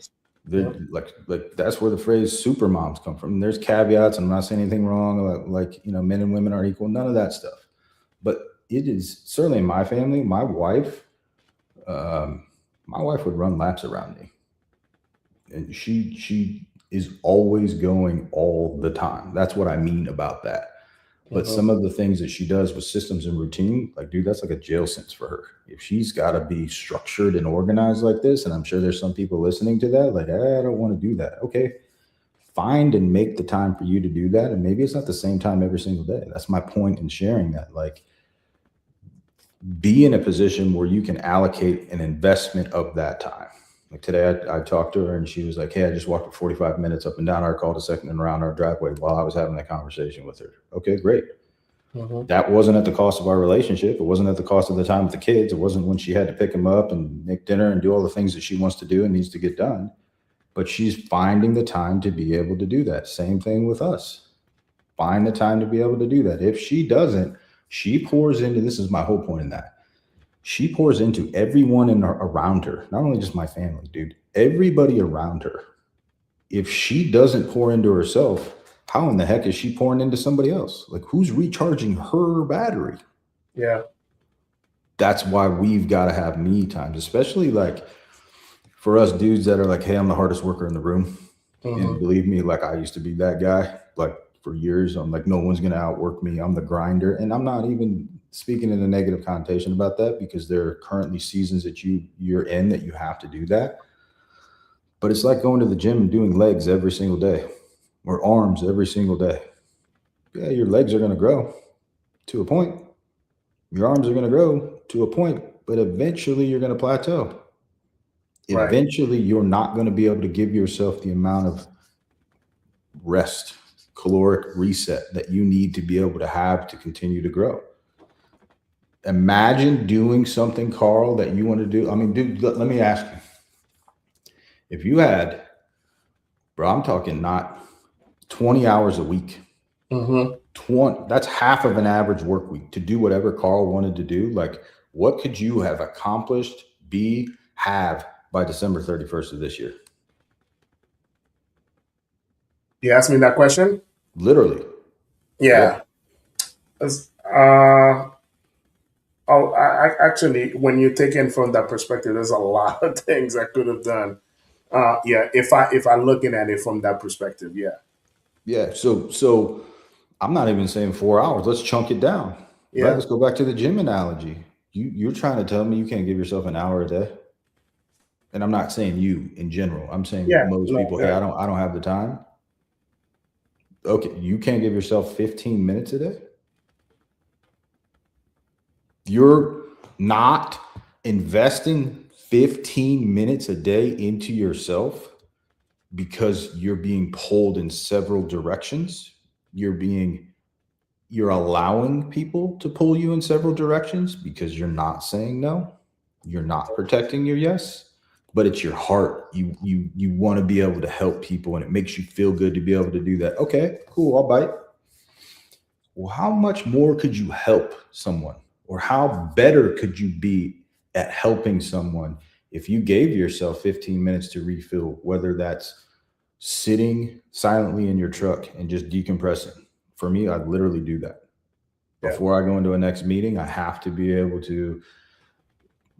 like that's where the phrase super moms come from. And there's caveats. I'm not saying anything wrong. Like, men and women are equal, none of that stuff. But it is certainly in my family, my wife would run laps around me. And she is always going all the time. That's what I mean about that. But some of the things that she does with systems and routine, like, dude, that's like a jail sentence for her. If she's got to be structured and organized like this, and I'm sure there's some people listening to that, like, I don't want to do that. Okay, find and make the time for you to do that. And maybe it's not the same time every single day. That's my point in sharing that. Like, be in a position where you can allocate an investment of that time. Like today, I talked to her and she was like, hey, I just walked for 45 minutes up and down our cul-de-sac and around our driveway while I was having that conversation with her. Okay, great. That wasn't at the cost of our relationship. It wasn't at the cost of the time with the kids. It wasn't when she had to pick them up and make dinner and do all the things that she wants to do and needs to get done. But she's finding the time to be able to do that. Same thing with us. Find the time to be able to do that. If she doesn't, she pours into, this is my whole point in that. She pours into everyone around her, not only just my family, dude, everybody around her. If she doesn't pour into herself, how in the heck is she pouring into somebody else? Like, who's recharging her battery? Yeah. That's why we've got to have me times, especially like for us dudes that are like, hey, I'm the hardest worker in the room. And believe me, like, I used to be that guy, like, for years. I'm like, no one's going to outwork me. I'm the grinder. And I'm not even speaking in a negative connotation about that, because there are currently seasons that you're in that you have to do that. But it's like going to the gym and doing legs every single day or arms every single day. Yeah, your legs are going to grow to a point. Your arms are going to grow to a point, but eventually you're going to plateau. Right. Eventually you're not going to be able to give yourself the amount of rest, caloric reset that you need to be able to have to continue to grow. Imagine doing something, Carl, that you want to do. I mean, dude, let me ask you. If you had, bro, I'm talking not 20 hours a week. 20, that's half of an average work week to do whatever Carl wanted to do. Like, what could you have accomplished, have by December 31st of this year? You asked me that question? Literally. Yeah. I actually, when you take in from that perspective, there's a lot of things I could have done. If I'm looking at it from that perspective, yeah. Yeah. So I'm not even saying 4 hours. Let's chunk it down. Yeah. Right? Let's go back to the gym analogy. You're trying to tell me you can't give yourself an hour a day? And I'm not saying you in general. I'm saying most people, hey, I don't have the time. Okay, you can't give yourself 15 minutes a day? You're not investing 15 minutes a day into yourself because you're being pulled in several directions. You're allowing people to pull you in several directions because you're not saying no. You're not protecting your yes, but it's your heart. You want to be able to help people and it makes you feel good to be able to do that. Okay, cool, I'll bite. Well, how much more could you help someone? Or how better could you be at helping someone if you gave yourself 15 minutes to refill, whether that's sitting silently in your truck and just decompressing? For me, I literally do that. Yeah. Before I go into a next meeting, I have to be able to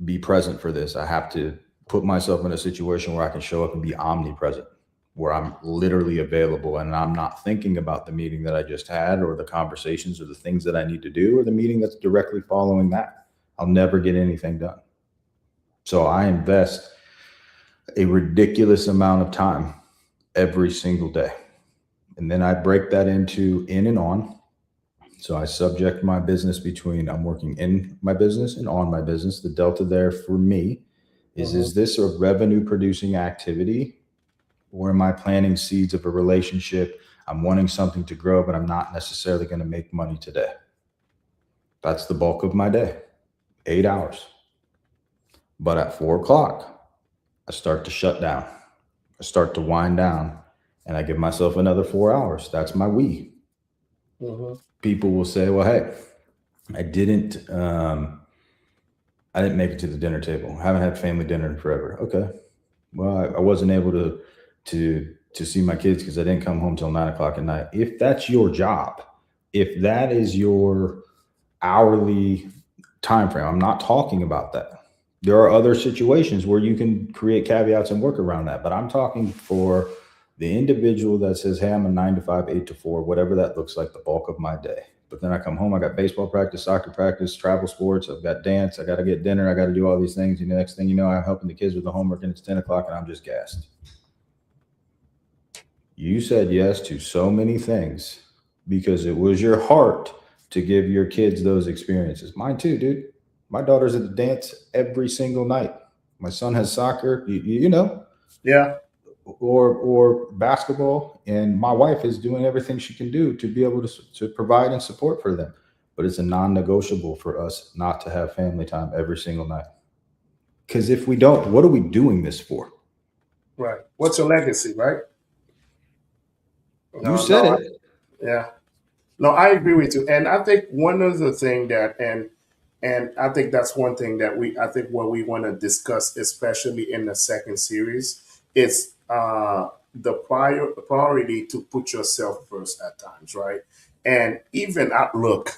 be present for this. I have to put myself in a situation where I can show up and be omnipresent, where I'm literally available and I'm not thinking about the meeting that I just had or the conversations or the things that I need to do or the meeting that's directly following that. I'll never get anything done. So I invest a ridiculous amount of time every single day. And then I break that into in and on. So I subject my business between I'm working in my business and on my business. The delta there for me is this a revenue producing activity, or am I planting seeds of a relationship? I'm wanting something to grow, but I'm not necessarily going to make money today. That's the bulk of my day, 8 hours. But at 4 o'clock, I start to shut down. I start to wind down and I give myself another 4 hours. That's my we. People will say, well, hey, I didn't make it to the dinner table. I haven't had family dinner in forever. Okay. Well, I wasn't able to see my kids because I didn't come home till 9 o'clock at night. If that's your job, if that is your hourly time frame, I'm not talking about that. There are other situations where you can create caveats and work around that, but I'm talking for the individual that says, hey, I'm a 9 to 5, 8 to 4, whatever that looks like, the bulk of my day. But then I come home, I got baseball practice, soccer practice, travel sports, I've got dance, I got to get dinner, I got to do all these things. And the next thing you know, I'm helping the kids with the homework and it's 10 o'clock and I'm just gassed. You said yes to so many things because it was your heart to give your kids those experiences. Mine too, dude. My daughter's at the dance every single night. My son has soccer, you know. Yeah. Or basketball, and my wife is doing everything she can do to be able to provide and support for them. But it's a non-negotiable for us not to have family time every single night. Because if we don't, what are we doing this for? Right. What's your legacy, right? You said it. Yeah. No, I agree with you. And I think one of the thing that and I think that's one thing that I think what we want to discuss, especially in the second series, is the priority to put yourself first at times, right? And even Outlook,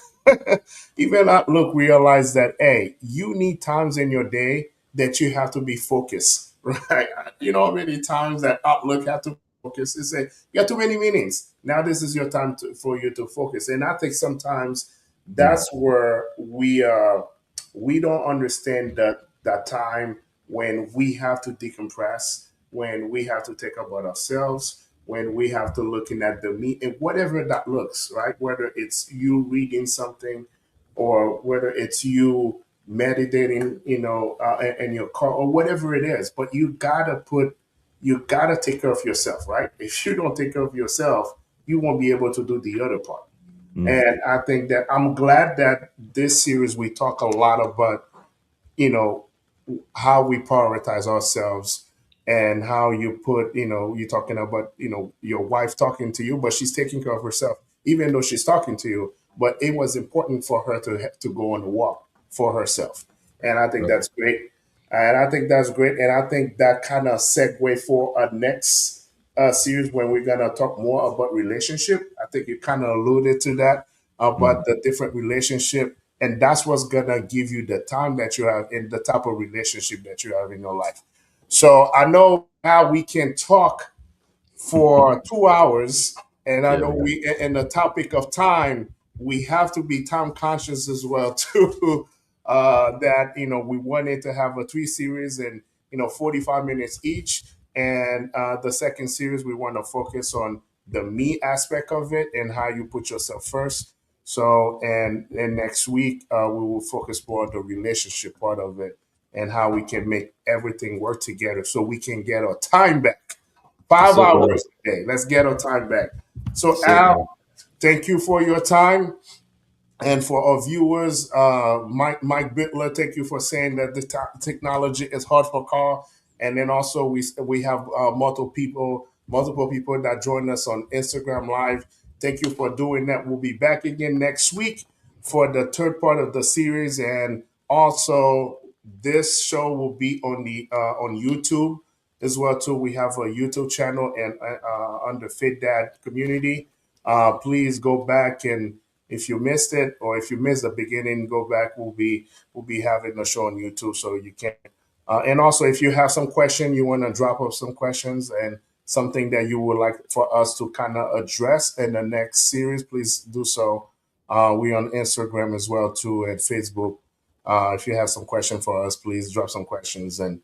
even Outlook realize that, hey, you need times in your day that you have to be focused, right? You know how many times that Outlook have to focus? It's a you got too many meetings. Now this is your time for you to focus. And I think sometimes that's where we don't understand that time when we have to decompress, when we have to take about ourselves, when we have to looking at the meat and whatever that looks, right? Whether it's you reading something or whether it's you meditating, in your car or whatever it is. But you gotta take care of yourself, right? If you don't take care of yourself, you won't be able to do the other part. And I think that I'm glad that this series we talk a lot about, you know, how we prioritize ourselves and how you put, you're talking about, your wife talking to you, but she's taking care of herself, even though she's talking to you. But it was important for her to go on a walk for herself. And I think that's great. And I think that's great. And I think that kind of segue for our next series when we're going to talk more about relationship. I think you kind of alluded to that about the different relationship. And that's what's going to give you the time that you have in the type of relationship that you have in your life. So I know now we can talk for 2 hours. And I know in the topic of time, we have to be time conscious as well too. That we wanted to have a 3 series and 45 minutes each, and the second series we want to focus on the me aspect of it and how you put yourself first. So, and next week, we will focus more on the relationship part of it and how we can make everything work together so we can get our time back. That's Five it, brother. hours a day. Let's get our time back. So, That's it, man. Al, thank you for your time. And for our viewers, Mike Bittler, thank you for saying that the technology is hard for Carl. And then also we have multiple people that join us on Instagram Live. Thank you for doing that. We'll be back again next week for the third part of the series, and also this show will be on YouTube as well too. We have a YouTube channel and under Fit Dad Community. Please go back, and if you missed it or if you missed the beginning, go back. We'll be having a show on YouTube so you can. And also, if you have some question, you want to drop off some questions and something that you would like for us to kind of address in the next series, please do so. We're on Instagram as well too, and Facebook. If you have some question for us, please drop some questions, and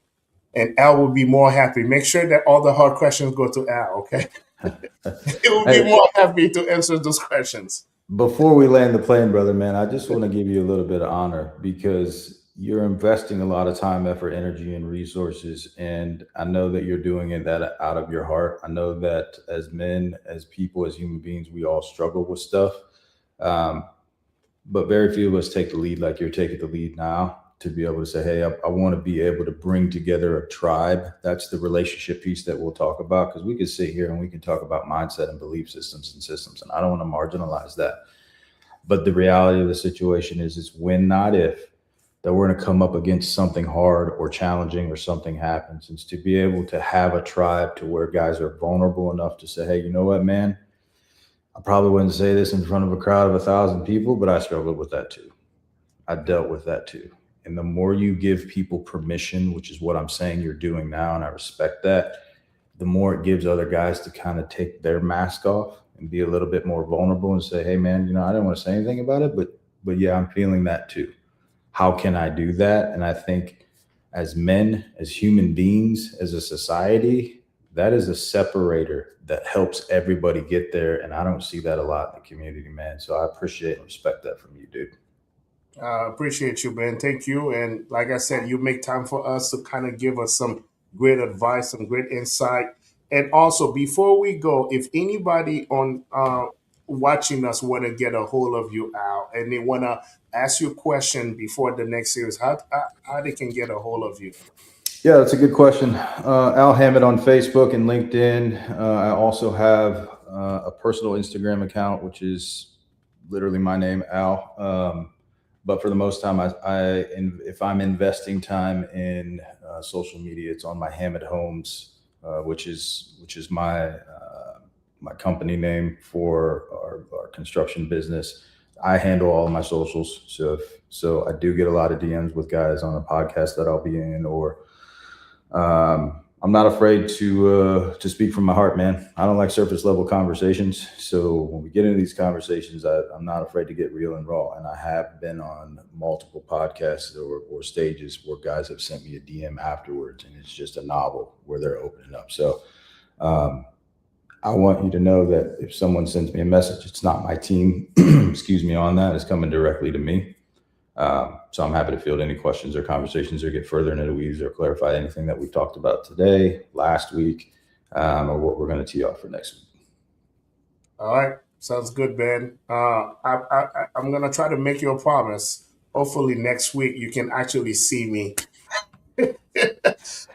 Al will be more happy. Make sure that all the hard questions go to Al, okay? He will be Hey, more happy to answer those questions. before we land the plane, brother, man, I just want to give you a little bit of honor because you're investing a lot of time, effort, energy, and resources. And I know that you're doing it that out of your heart. I know that as men, as people, as human beings, we all struggle with stuff. Um, but very few of us take the lead like you're taking the lead now to be able to say, hey, I want to be able to bring together a tribe. That's the relationship piece that we'll talk about, because we could sit here and we can talk about mindset and belief systems, and I don't want to marginalize that. But the reality of the situation is when, not if, that we're going to come up against something hard or challenging or something happens. And to be able to have a tribe to where guys are vulnerable enough to say, hey, you know what, man, I probably wouldn't say this in front of a crowd of 1,000 people, but I struggled with that too. I dealt with that too. And the more you give people permission, which is what I'm saying you're doing now, and I respect that, the more it gives other guys to kind of take their mask off and be a little bit more vulnerable and say, hey, man, I didn't want to say anything about it, but yeah, I'm feeling that too. How can I do that? And I think as men, as human beings, as a society, that is a separator that helps everybody get there. And I don't see that a lot in the community, man. So I appreciate and respect that from you, dude. Appreciate you, Ben. Thank you. And like I said, you make time for us to kind of give us some great advice, some great insight. And also, before we go, if anybody on watching us want to get a hold of you, Al, and they want to ask you a question before the next series, how they can get a hold of you? Yeah, that's a good question. Al Hammett on Facebook and LinkedIn. I also have a personal Instagram account, which is literally my name, Al. But for the most time, if I'm investing time in social media, it's on my Hammett Homes, which is my company name for our construction business. I handle all of my socials, so I do get a lot of DMs with guys on a podcast that I'll be in, or I'm not afraid to speak from my heart, man. I don't like surface level conversations. So when we get into these conversations, I'm not afraid to get real and raw. And I have been on multiple podcasts or stages where guys have sent me a DM afterwards, and it's just a novel where they're opening up. So I want you to know that if someone sends me a message, it's not my team, excuse me, on that. It's coming directly to me. So I'm happy to field any questions or conversations or get further into the weeds or clarify anything that we've talked about today, last week, or what we're going to tee off for next week. All right. Sounds good, Ben. I'm going to try to make you a promise. Hopefully next week you can actually see me.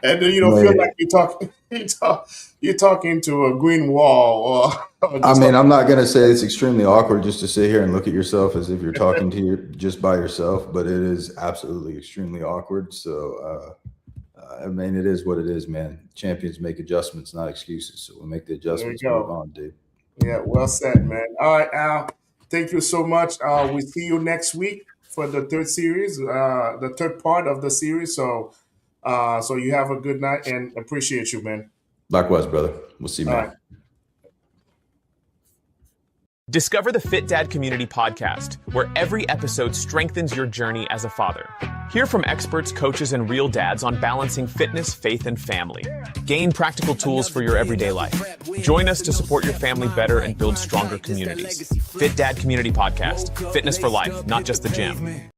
And then you don't feel like you're talking to a green wall. I'm not going to say it's extremely awkward just to sit here and look at yourself as if you're talking to you just by yourself, but it is absolutely extremely awkward. So, it is what it is, man. Champions make adjustments, not excuses. So we'll make the adjustments. Move on, dude. Yeah, well said, man. All right, Al. Thank you so much. We see you next week for the third series, the third part of the series. So you have a good night, and appreciate you, man. Likewise, brother. We'll see you, man. All right. Discover the Fit Dad Community Podcast, where every episode strengthens your journey as a father. Hear from experts, coaches, and real dads on balancing fitness, faith, and family. Gain practical tools for your everyday life. Join us to support your family better and build stronger communities. Fit Dad Community Podcast. Fitness for life, not just the gym.